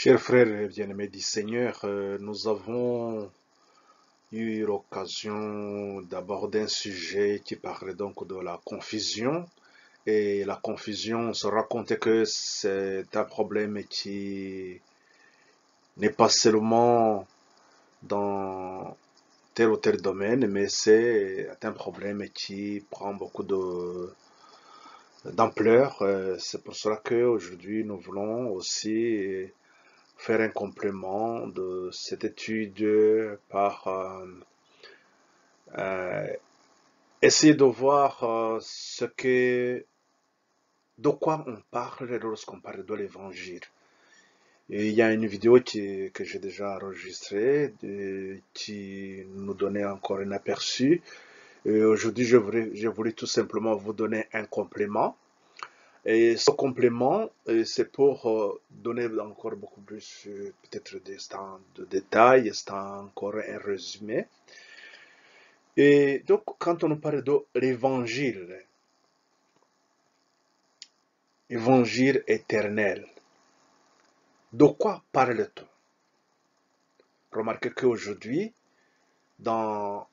Chers frères et bien-aimés du Seigneur, nous avons eu l'occasion d'aborder un sujet qui parlait donc de la confusion. Et la confusion, on se rend compte que c'est un problème qui n'est pas seulement dans tel ou tel domaine, mais c'est un problème qui prend beaucoup d'ampleur. C'est pour cela qu'aujourd'hui, nous voulons aussi faire un complément de cette étude par euh, essayer de voir de quoi on parle lorsqu'on parle de l'évangile. Et il y a une vidéo que j'ai déjà enregistrée qui nous donnait encore un aperçu. Et aujourd'hui, j'ai voulu tout simplement vous donner un complément. Et ce complément, c'est pour donner encore beaucoup plus, peut-être de détails, c'est encore un résumé. Et donc, quand on parle de l'évangile, évangile éternel, de quoi parle-t-on? Remarquez qu'aujourd'hui, dans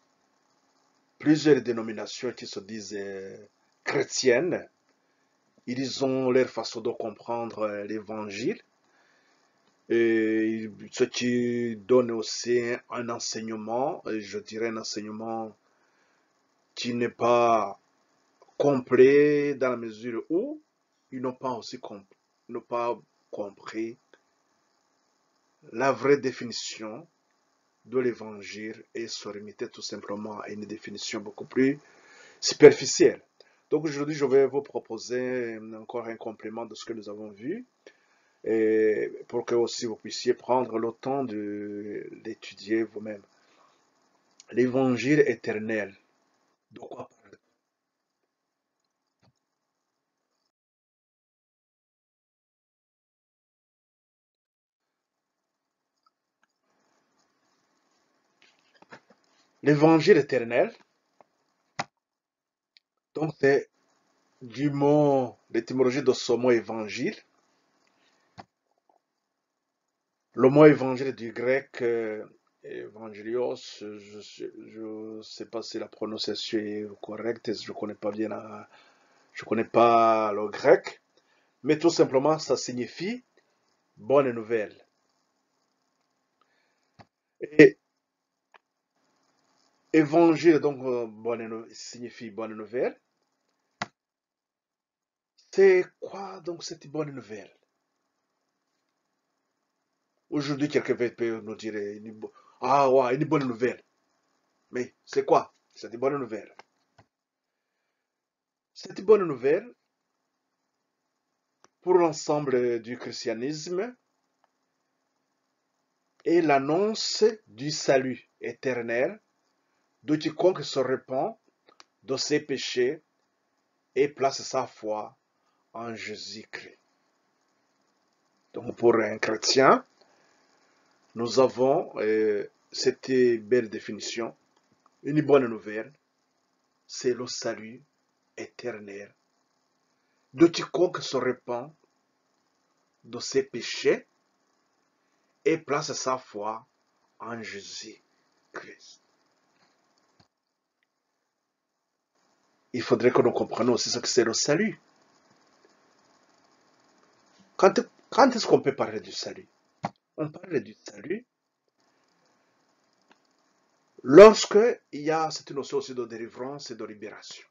plusieurs dénominations qui se disent chrétiennes, ils ont leur façon de comprendre l'évangile. Et ce qui donne aussi un enseignement, je dirais un enseignement qui n'est pas complet dans la mesure où ils n'ont pas compris la vraie définition de l'évangile et se limiter tout simplement à une définition beaucoup plus superficielle. Donc aujourd'hui, je vais vous proposer encore un complément de ce que nous avons vu et pour que aussi vous puissiez prendre le temps de l'étudier vous-même. L'évangile éternel. De quoi parle? L'évangile éternel, donc c'est du mot, l'étymologie de ce mot évangile. Le mot évangile du grec évangelios, je ne sais pas si la prononciation est correcte, je connais pas bien je connais pas le grec, mais tout simplement ça signifie bonne nouvelle. Et évangile donc signifie bonne nouvelle. C'est quoi donc cette bonne nouvelle? Aujourd'hui, quelqu'un peut nous dire ah ouais, une bonne nouvelle. Mais c'est quoi cette bonne nouvelle? Cette bonne nouvelle, pour l'ensemble du christianisme, est l'annonce du salut éternel de quiconque se repent de ses péchés et place sa foi en Jésus-Christ. Donc pour un chrétien, nous avons cette belle définition. Une bonne nouvelle, c'est le salut éternel de quiconque se repent de ses péchés et place sa foi en Jésus-Christ. Il faudrait que nous comprenions aussi ce que c'est le salut. Quand, quand est-ce qu'on peut parler du salut? On parle du salut lorsque il y a cette notion aussi de délivrance et de libération.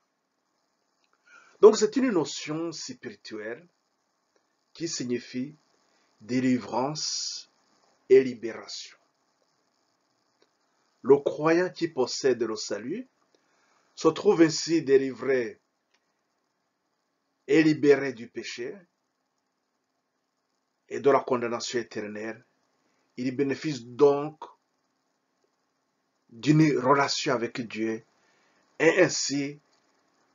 Donc c'est une notion spirituelle qui signifie délivrance et libération. Le croyant qui possède le salut se trouve ainsi délivré et libéré du péché et de la condamnation éternelle. Il bénéficie donc d'une relation avec Dieu et ainsi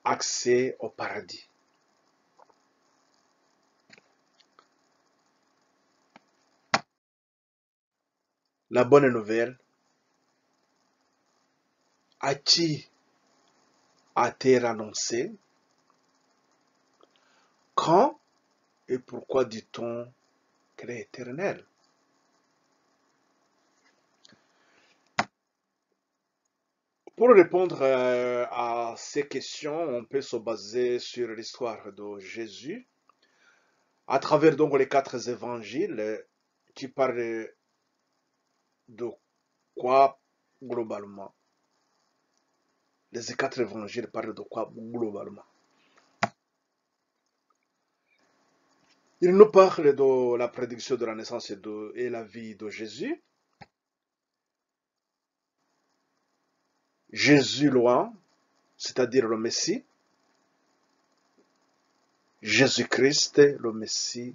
accès au paradis. La bonne nouvelle, à qui a-t-elle annoncé? Quand et pourquoi dit-on qu'elle est éternelle? Pour répondre à ces questions, on peut se baser sur l'histoire de Jésus, à travers donc les quatre évangiles qui parlent de quoi globalement? Les quatre évangiles parlent de quoi globalement? Ils nous parlent de la prédiction de la naissance et la vie de Jésus. Jésus loin, c'est-à-dire le Messie. Jésus-Christ, le Messie.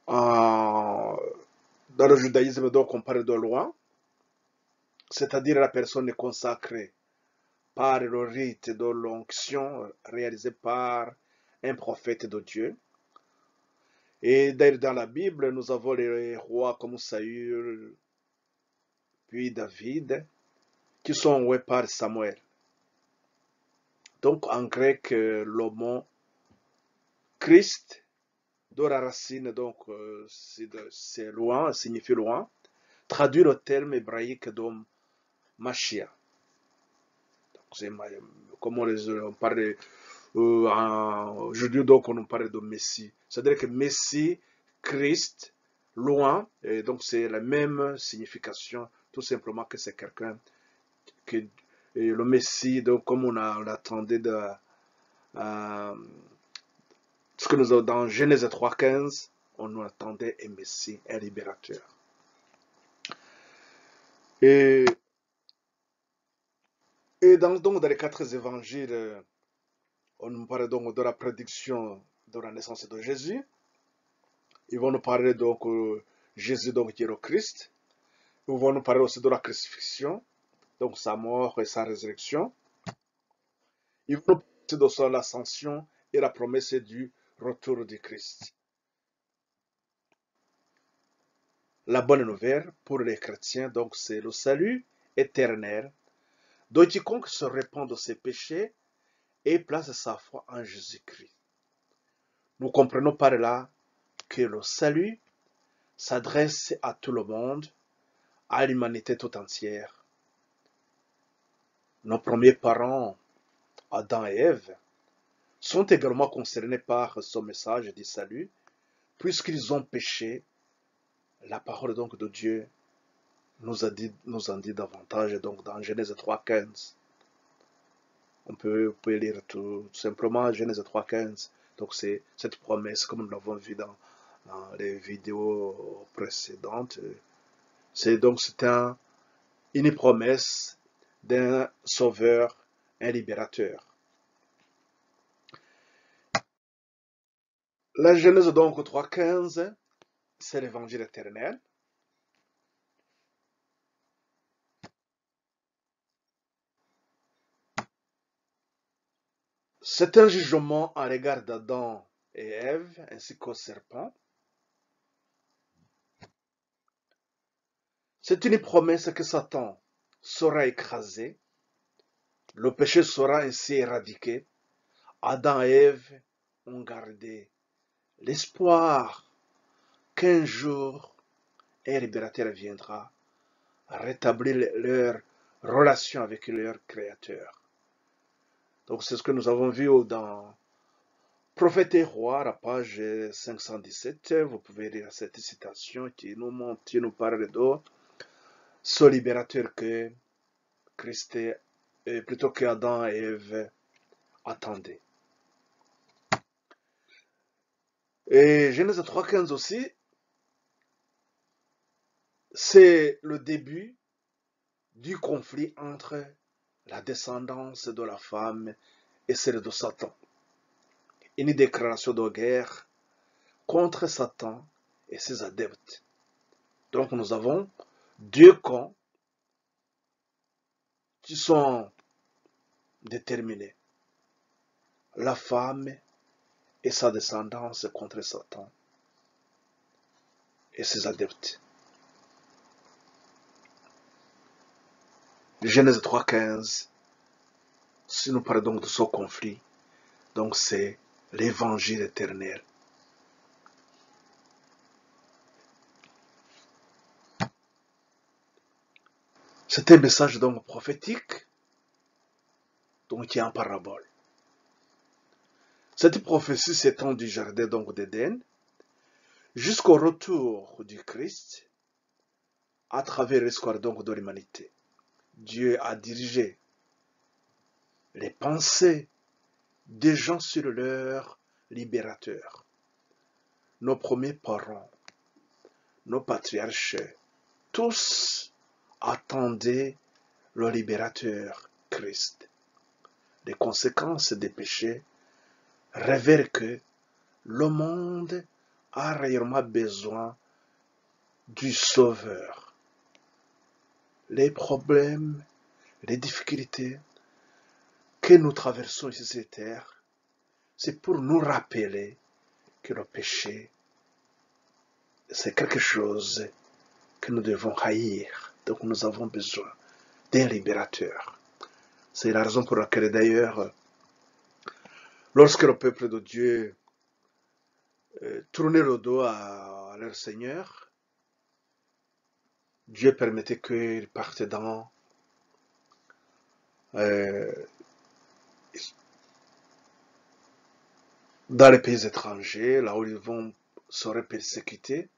Dans le judaïsme, donc, on parle de loin, c'est-à-dire la personne consacrée par le rite de l'onction réalisé par un prophète de Dieu. Et d'ailleurs, dans la Bible, nous avons les rois comme Saül, puis David, qui sont envoyés par Samuel. Donc, en grec, le mot Christ, dont la racine, donc, c'est loin, signifie loin, traduit le terme hébraïque de Mashiach. Comme on parle aujourd'hui, donc on parle de Messie. C'est-à-dire que Messie, Christ, loin, et donc c'est la même signification, tout simplement que c'est quelqu'un que le Messie, donc comme on l'attendait ce que nous avons dans Genèse 3,15, on attendait un Messie, un libérateur. Et, donc dans les quatre évangiles, on nous parle donc de la prédiction de la naissance de Jésus. Ils vont nous parler donc Jésus donc qui est le Christ. Ils vont nous parler aussi de la crucifixion, donc sa mort et sa résurrection. Ils vont nous parler aussi de l'ascension et la promesse du retour du Christ. La bonne nouvelle pour les chrétiens, donc, c'est le salut éternel de quiconque se répand de ses péchés et place sa foi en Jésus-Christ. Nous comprenons par là que le salut s'adresse à tout le monde, à l'humanité tout entière. Nos premiers parents, Adam et Ève, sont également concernés par ce message du salut, puisqu'ils ont péché. La parole donc de Dieu nous en dit davantage donc dans Genèse 3,15. On peut lire tout simplement Genèse 3,15. Donc c'est cette promesse, comme nous l'avons vu dans les vidéos précédentes. C'est une promesse d'un sauveur, un libérateur. La Genèse donc 3,15, c'est l'évangile éternel. C'est un jugement à l'égard d'Adam et Ève, ainsi qu'au serpent. C'est une promesse que Satan sera écrasé, le péché sera ainsi éradiqué. Adam et Ève ont gardé l'espoir qu'un jour un libérateur viendra rétablir leur relation avec leur Créateur. Donc c'est ce que nous avons vu dans Prophète et Roi, la page 517. Vous pouvez lire cette citation qui nous parle de ce libérateur que Christ, plutôt que Adam et Ève attendaient. Et Genèse 3,15 aussi, c'est le début du conflit entre la descendance de la femme et celle de Satan. Une déclaration de guerre contre Satan et ses adeptes. Donc nous avons deux camps qui sont déterminés. La femme et sa descendance contre Satan et ses adeptes. Genèse 3,15, si nous parlons donc de ce conflit, donc c'est l'évangile éternel. C'est un message donc prophétique, donc qui est en parabole. Cette prophétie s'étend du jardin donc d'Éden jusqu'au retour du Christ à travers l'histoire donc de l'humanité. Dieu a dirigé les pensées des gens sur leur libérateur. Nos premiers parents, nos patriarches, tous attendaient le libérateur Christ. Les conséquences des péchés révèlent que le monde a réellement besoin du Sauveur. Les problèmes, les difficultés que nous traversons ici sur terre, c'est pour nous rappeler que le péché, c'est quelque chose que nous devons haïr. Donc nous avons besoin d'un libérateur. C'est la raison pour laquelle d'ailleurs, lorsque le peuple de Dieu tournait le dos à leur Seigneur, Dieu permettait qu'ils partent dans les pays étrangers, là où ils vont seraient persécutés.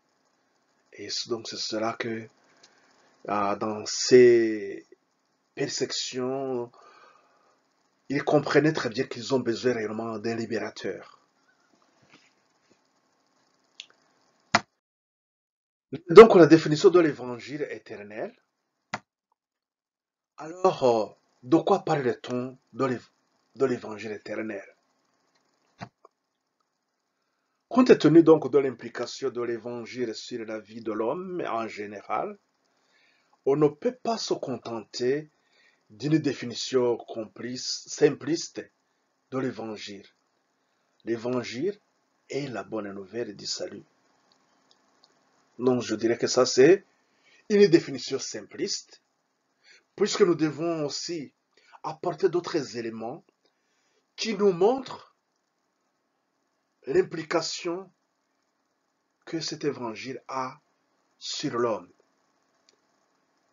Et donc c'est cela que dans ces persécutions, ils comprenaient très bien qu'ils ont besoin réellement d'un libérateur. Donc la définition de l'évangile éternel. Alors, de quoi parle-t-on de l'évangile éternel? Compte tenu donc de l'implication de l'évangile sur la vie de l'homme en général, on ne peut pas se contenter d'une définition simpliste de l'évangile. L'évangile est la bonne nouvelle du salut. Non, je dirais que ça c'est une définition simpliste, puisque nous devons aussi apporter d'autres éléments qui nous montrent l'implication que cet évangile a sur l'homme.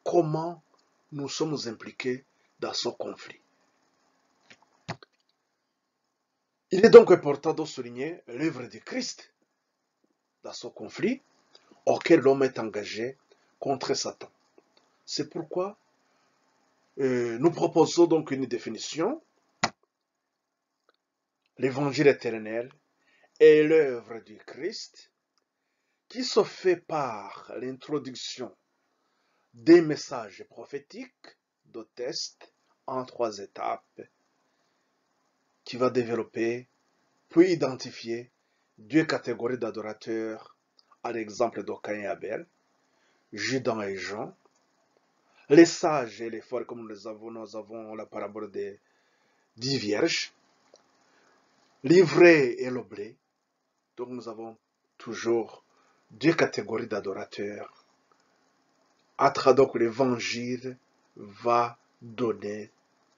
Comment nous sommes impliqués dans ce conflit. Il est donc important de souligner l'œuvre de Christ dans ce conflit auquel l'homme est engagé contre Satan. C'est pourquoi nous proposons donc une définition. L'évangile éternel est l'œuvre du Christ qui se fait par l'introduction des messages prophétiques de test en 3 étapes qui va développer puis identifier 2 catégories d'adorateurs à l'exemple de Caïn et Abel, Judas et Jean, les sages et les folles comme nous avons la parabole des 10 vierges, l'ivraie et le blé. Donc nous avons toujours 2 catégories d'adorateurs. Donc l'évangile va donner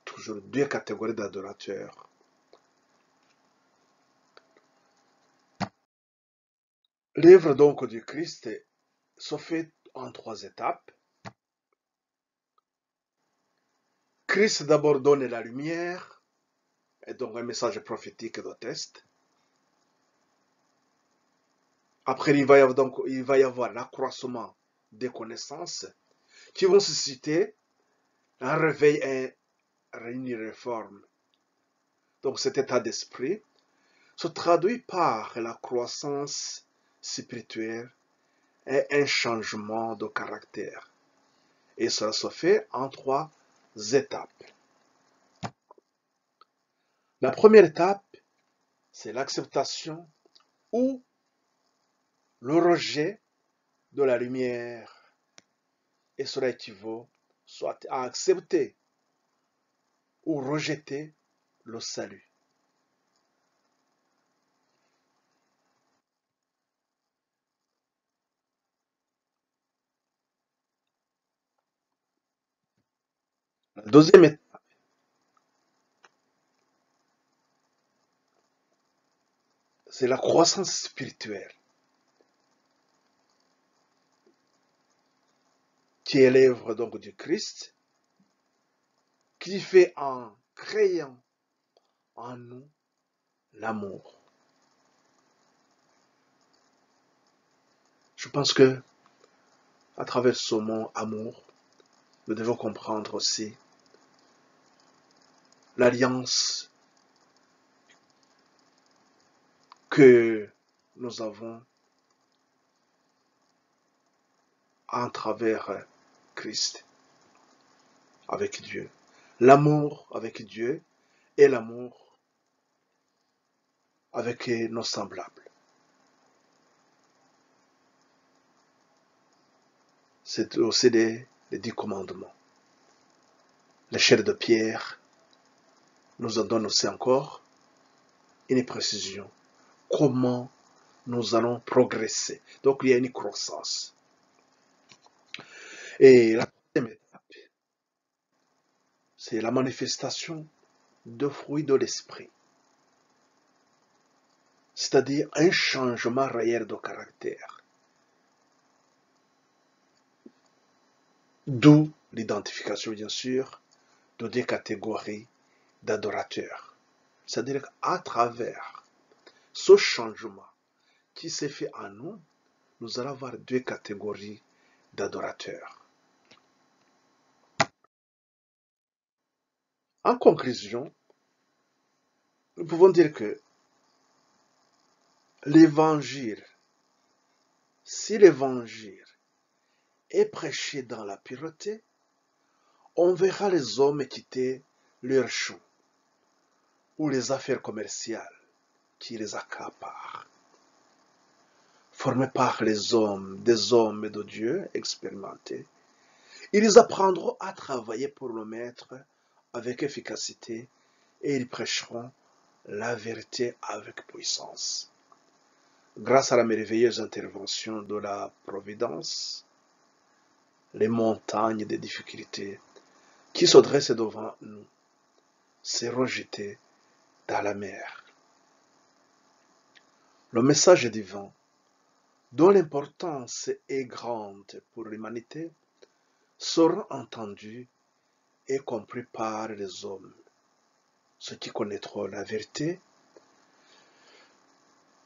toujours 2 catégories d'adorateurs. L'œuvre donc du Christ se fait en 3 étapes. Christ d'abord donne la lumière, et donc un message prophétique de test. Après, il va y avoir l'accroissement des connaissances qui vont susciter un réveil et une réforme. Donc cet état d'esprit se traduit par la croissance spirituelle et un changement de caractère. Et cela se fait en 3 étapes. La première étape, c'est l'acceptation ou le rejet de la lumière. Et cela équivaut soit à accepter ou rejeter le salut. La deuxième étape, c'est la croissance spirituelle qui est l'œuvre donc du Christ, qui fait en créant en nous l'amour. Je pense que à travers ce mot amour, nous devons comprendre aussi l'alliance que nous avons en travers Christ avec Dieu. L'amour avec Dieu et l'amour avec nos semblables. C'est aussi les 10 commandements. Les chair de pierre nous en donne aussi encore une précision. Comment nous allons progresser. Donc il y a une croissance. Et la troisième étape, c'est la manifestation de fruits de l'esprit. C'est-à-dire un changement réel de caractère. D'où l'identification, bien sûr, de deux catégories d'adorateurs. C'est-à-dire qu'à travers ce changement qui s'est fait en nous, nous allons avoir deux catégories d'adorateurs. En conclusion, nous pouvons dire que l'évangile, si l'évangile est prêché dans la pureté, on verra les hommes quitter leurs champs ou les affaires commerciales qui les accaparent. Formés par les hommes, des hommes de Dieu expérimentés, ils apprendront à travailler pour le Maître avec efficacité et ils prêcheront la vérité avec puissance. Grâce à la merveilleuse intervention de la Providence, les montagnes des difficultés qui se dressent devant nous seront jetées dans la mer. Le message divin, dont l'importance est grande pour l'humanité, sera entendu et compris par les hommes. Ceux qui connaîtront la vérité,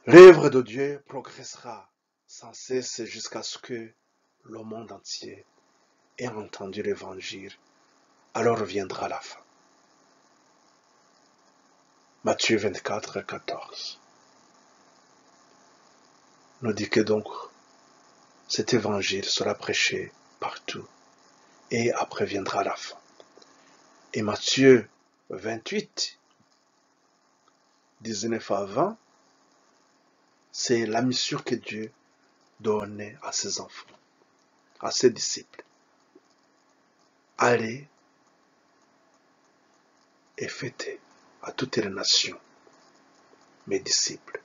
l'œuvre de Dieu progressera sans cesse jusqu'à ce que le monde entier ait entendu l'évangile. Alors viendra la fin. Matthieu 24, 14 nous dit que donc cet évangile sera prêché partout et après viendra la fin. Et Matthieu 28, 19 à 20, c'est la mission que Dieu donne à ses enfants, à ses disciples. Allez et faites à toutes les nations mes disciples.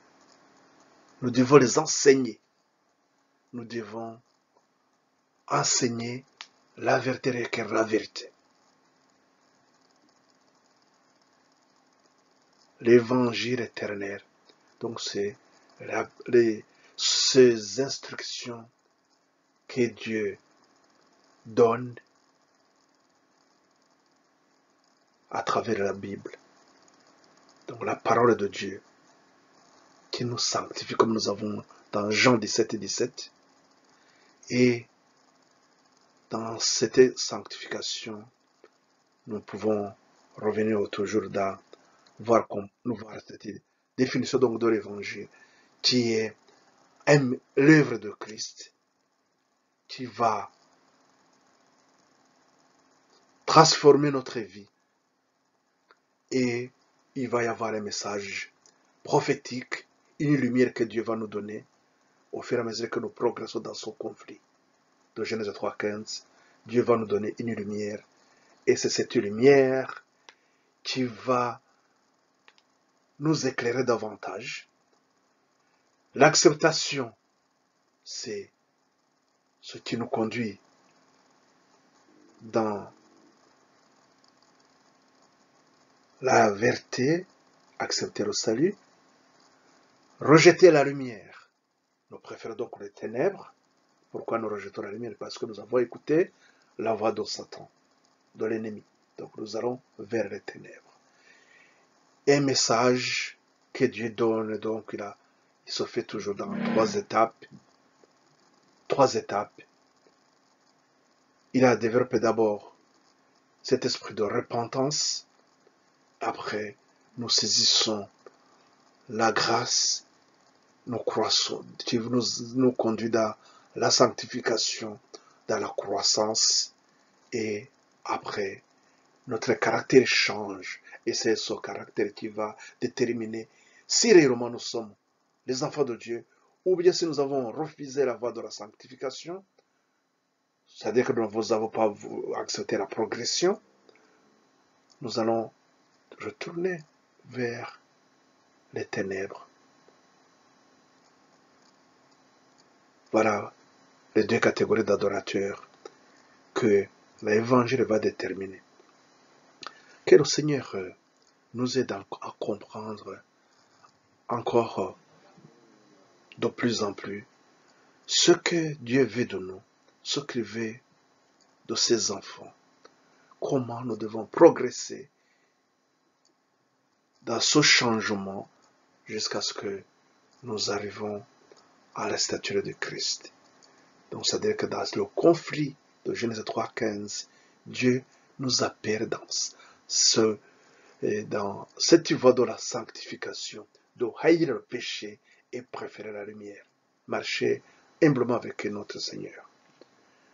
Nous devons les enseigner. Nous devons enseigner la vérité et la vérité. L'évangile éternel. Donc c'est ces instructions que Dieu donne à travers la Bible. Donc la parole de Dieu qui nous sanctifie comme nous avons dans Jean 17 et 17. Et dans cette sanctification, nous pouvons revenir toujours dans voir cette définition donc de l'évangile qui est l'œuvre de Christ qui va transformer notre vie et il va y avoir un message prophétique, une lumière que Dieu va nous donner au fur et à mesure que nous progressons dans son conflit. De Genèse 3,15, Dieu va nous donner une lumière et c'est cette lumière qui va nous éclairer davantage. L'acceptation, c'est ce qui nous conduit dans la vérité, accepter le salut, rejeter la lumière. Nous préférons donc les ténèbres. Pourquoi nous rejetons la lumière? Parce que nous avons écouté la voie de Satan, de l'ennemi. Donc nous allons vers les ténèbres. Un message que Dieu donne, donc il se fait toujours dans trois étapes. Il a développé d'abord cet esprit de repentance. Après, nous saisissons la grâce, nous croissons, qui nous conduit dans la sanctification, dans la croissance. Et après, notre caractère change. Et c'est ce caractère qui va déterminer si réellement nous sommes les enfants de Dieu, ou bien si nous avons refusé la voie de la sanctification, c'est-à-dire que nous n'avons pas accepté la progression, nous allons retourner vers les ténèbres. Voilà les deux catégories d'adorateurs que l'évangile va déterminer. Que le Seigneur nous aide à comprendre encore de plus en plus ce que Dieu veut de nous, ce qu'il veut de ses enfants, comment nous devons progresser dans ce changement jusqu'à ce que nous arrivons à la stature de Christ. Donc, c'est-à-dire que dans le conflit de Genèse 3,15, Dieu nous appelle dans cette voie de la sanctification, de haïr le péché et préférer la lumière. Marcher humblement avec notre Seigneur.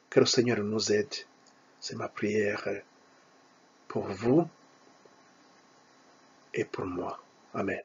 Que le Seigneur nous aide. C'est ma prière pour vous et pour moi. Amen.